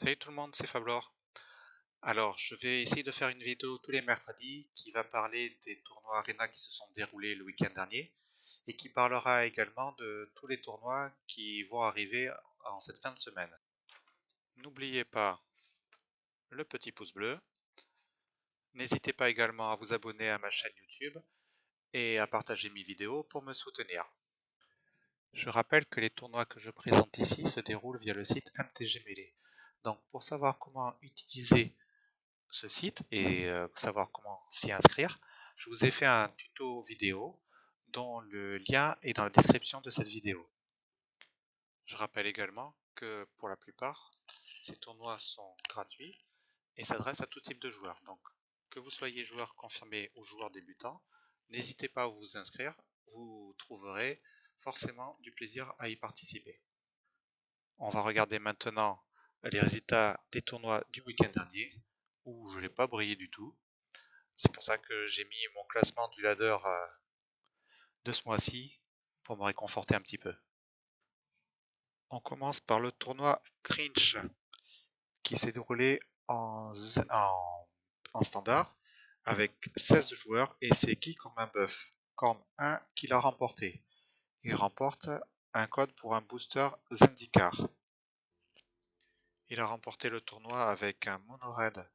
Salut tout le monde, c'est Fablore. Alors, je vais essayer de faire une vidéo tous les mercredis qui va parler des tournois Arena qui se sont déroulés le week-end dernier et qui parlera également de tous les tournois qui vont arriver en cette fin de semaine. N'oubliez pas le petit pouce bleu. N'hésitez pas également à vous abonner à ma chaîne YouTube et à partager mes vidéos pour me soutenir. Je rappelle que les tournois que je présente ici se déroulent via le site MTG Melee. Donc, pour savoir comment utiliser ce site et savoir comment s'y inscrire, je vous ai fait un tuto vidéo dont le lien est dans la description de cette vidéo. Je rappelle également que pour la plupart, ces tournois sont gratuits et s'adressent à tout type de joueurs. Donc, que vous soyez joueur confirmé ou joueur débutant, n'hésitez pas à vous inscrire, vous trouverez forcément du plaisir à y participer. On va regarder maintenant les résultats des tournois du week-end dernier, où je n'ai pas brillé du tout. C'est pour ça que j'ai mis mon classement du ladder de ce mois-ci pour me réconforter un petit peu. On commence par le tournoi Grinch qui s'est déroulé en standard avec 16 joueurs et c'est qui comme un buff. Comme 1 qui l'a remporté. Il remporte un code pour un booster Zendikar. Il a remporté le tournoi avec un mono-red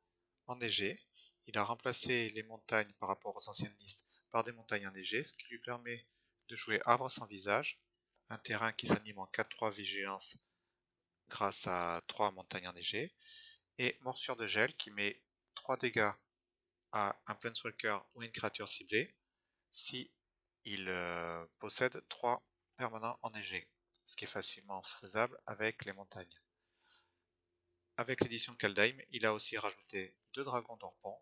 enneigé. Il a remplacé les montagnes par rapport aux anciennes listes par des montagnes enneigées, ce qui lui permet de jouer Arbre sans visage, un terrain qui s'anime en 4-3 vigilance grâce à 3 montagnes enneigées, et Morsure de gel qui met 3 dégâts à un Planeswalker ou une créature ciblée si il possède 3 permanents enneigés, ce qui est facilement faisable avec les montagnes. Avec l'édition Kaldheim, il a aussi rajouté 2 dragons d'Orpon,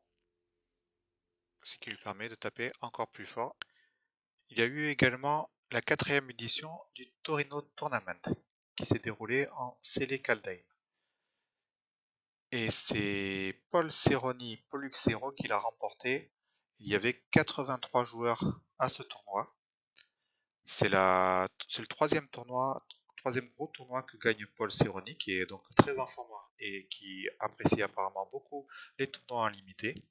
ce qui lui permet de taper encore plus fort. Il y a eu également la 4e édition du Torino Tournament, qui s'est déroulée en Célé Kaldheim. Et c'est Paul Cerroni Pollux qui l'a remporté. Il y avait 83 joueurs à ce tournoi. C'est le troisième gros tournoi que gagne Paul Cerroni, qui est donc très en forme et qui apprécie apparemment beaucoup les tournois en limité.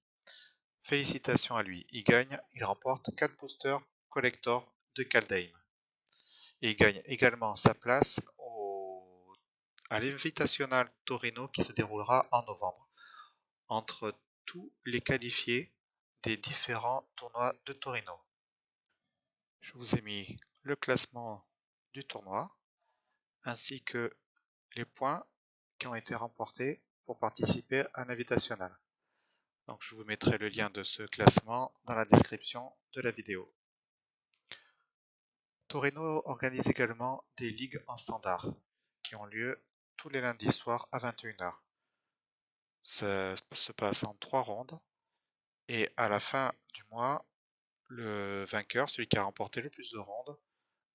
Félicitations à lui, il remporte 4 boosters collector de Kaldheim. Et il gagne également sa place à l'Invitational Torino qui se déroulera en novembre, entre tous les qualifiés des différents tournois de Torino. Je vous ai mis le classement du tournoi, ainsi que les points qui ont été remportés pour participer à l'Invitational. Donc je vous mettrai le lien de ce classement dans la description de la vidéo. Torino organise également des ligues en standard, qui ont lieu tous les lundis soirs à 21h. Ça se passe en 3 rondes, et à la fin du mois, le vainqueur, celui qui a remporté le plus de rondes,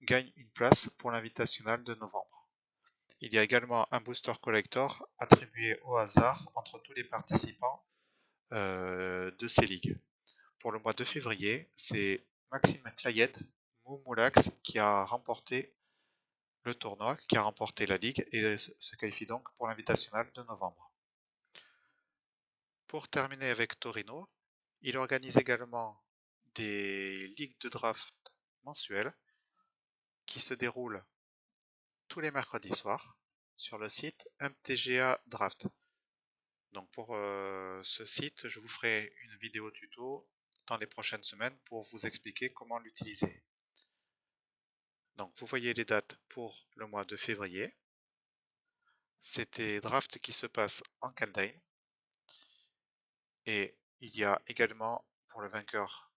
gagne une place pour l'invitational de novembre. Il y a également un booster collector attribué au hasard entre tous les participants de ces ligues. Pour le mois de février, c'est Maxime Clayette, Moumoulax, qui a remporté le tournoi, qui a remporté la ligue et se qualifie donc pour l'invitational de novembre. Pour terminer avec Torino, il organise également des ligues de draft mensuelles qui se déroulent tous les mercredis soirs sur le site MTGA Draft. Donc pour ce site, je vous ferai une vidéo tuto dans les prochaines semaines pour vous expliquer comment l'utiliser. Donc vous voyez les dates pour le mois de février. C'est des drafts qui se passent en Kaldheim. Et il y a également pour le vainqueur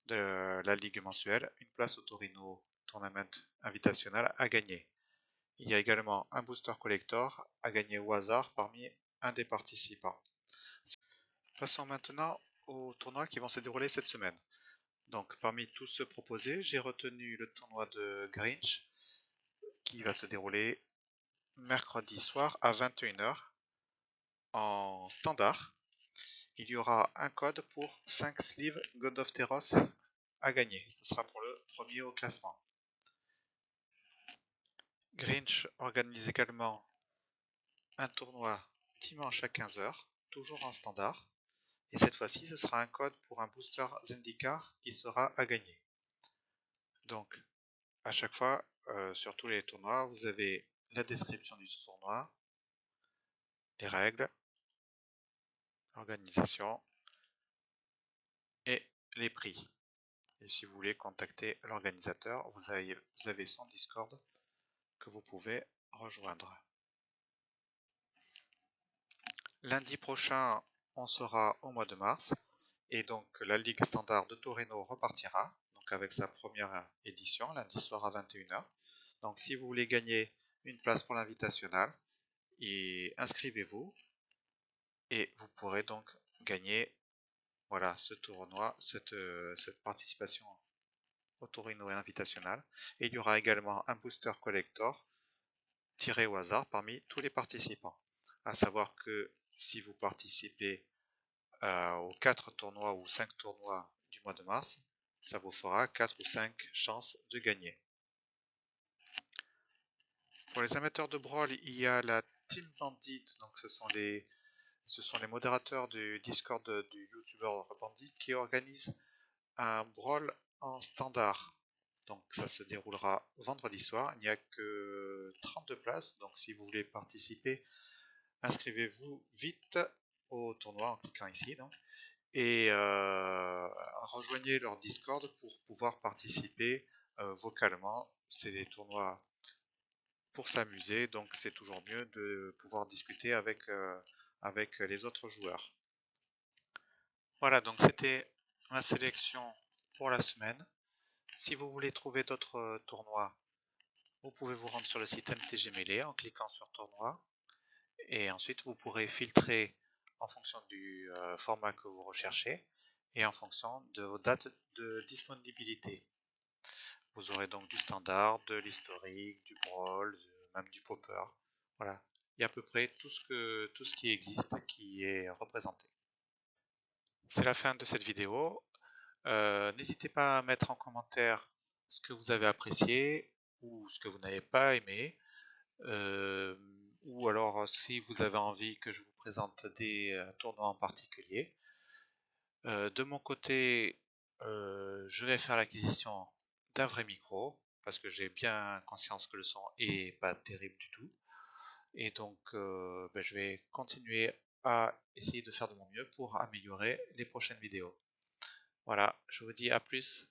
de la ligue mensuelle une place au Torino Tournament Invitational à gagner. Il y a également un booster collector à gagner au hasard parmi un des participants. Passons maintenant aux tournois qui vont se dérouler cette semaine. Donc parmi tous ceux proposés, j'ai retenu le tournoi de Grinch qui va se dérouler mercredi soir à 21h en standard. Il y aura un code pour 5 sleeves God of Teros à gagner. Ce sera pour le premier au classement. Grinch organise également un tournoi dimanche à 15 h, toujours en standard. Et cette fois-ci, ce sera un code pour un booster Zendikar qui sera à gagner. Donc, à chaque fois, sur tous les tournois, vous avez la description du tournoi, les règles, l'organisation et les prix. Et si vous voulez contacter l'organisateur, vous avez son Discord que vous pouvez rejoindre. Lundi prochain, on sera au mois de mars. Et donc la Ligue Standard de Torino repartira, donc avec sa première édition, lundi soir à 21 h. Donc si vous voulez gagner une place pour l'invitationnal, inscrivez-vous et vous pourrez donc gagner voilà, ce tournoi, cette participation au Torino Invitational. Et il y aura également un booster collector tiré au hasard parmi tous les participants. À savoir que si vous participez aux 4 tournois ou 5 tournois du mois de mars, ça vous fera 4 ou 5 chances de gagner. Pour les amateurs de Brawl, il y a la Team Bandit, donc ce sont les modérateurs du Discord du YouTuber Bandit qui organisent un Brawl en standard. Donc ça se déroulera vendredi soir, il n'y a que 32 places, donc si vous voulez participer, inscrivez-vous vite au tournoi en cliquant ici. Donc. Et rejoignez leur Discord pour pouvoir participer vocalement. C'est des tournois pour s'amuser, donc c'est toujours mieux de pouvoir discuter avec les autres joueurs. Voilà, donc c'était ma sélection pour la semaine. Si vous voulez trouver d'autres tournois, vous pouvez vous rendre sur le site MTG Melee en cliquant sur tournoi. Et ensuite, vous pourrez filtrer en fonction du format que vous recherchez et en fonction de vos dates de disponibilité. Vous aurez donc du standard, de l'historique, du brawl, même du popper. Voilà, il y a à peu près tout ce qui existe qui est représenté. C'est la fin de cette vidéo. N'hésitez pas à mettre en commentaire ce que vous avez apprécié ou ce que vous n'avez pas aimé. Ou alors si vous avez envie que je vous présente des tournois en particulier. De mon côté, je vais faire l'acquisition d'un vrai micro parce que j'ai bien conscience que le son est pas terrible du tout. Et donc je vais continuer à essayer de faire de mon mieux pour améliorer les prochaines vidéos. Voilà, je vous dis à plus.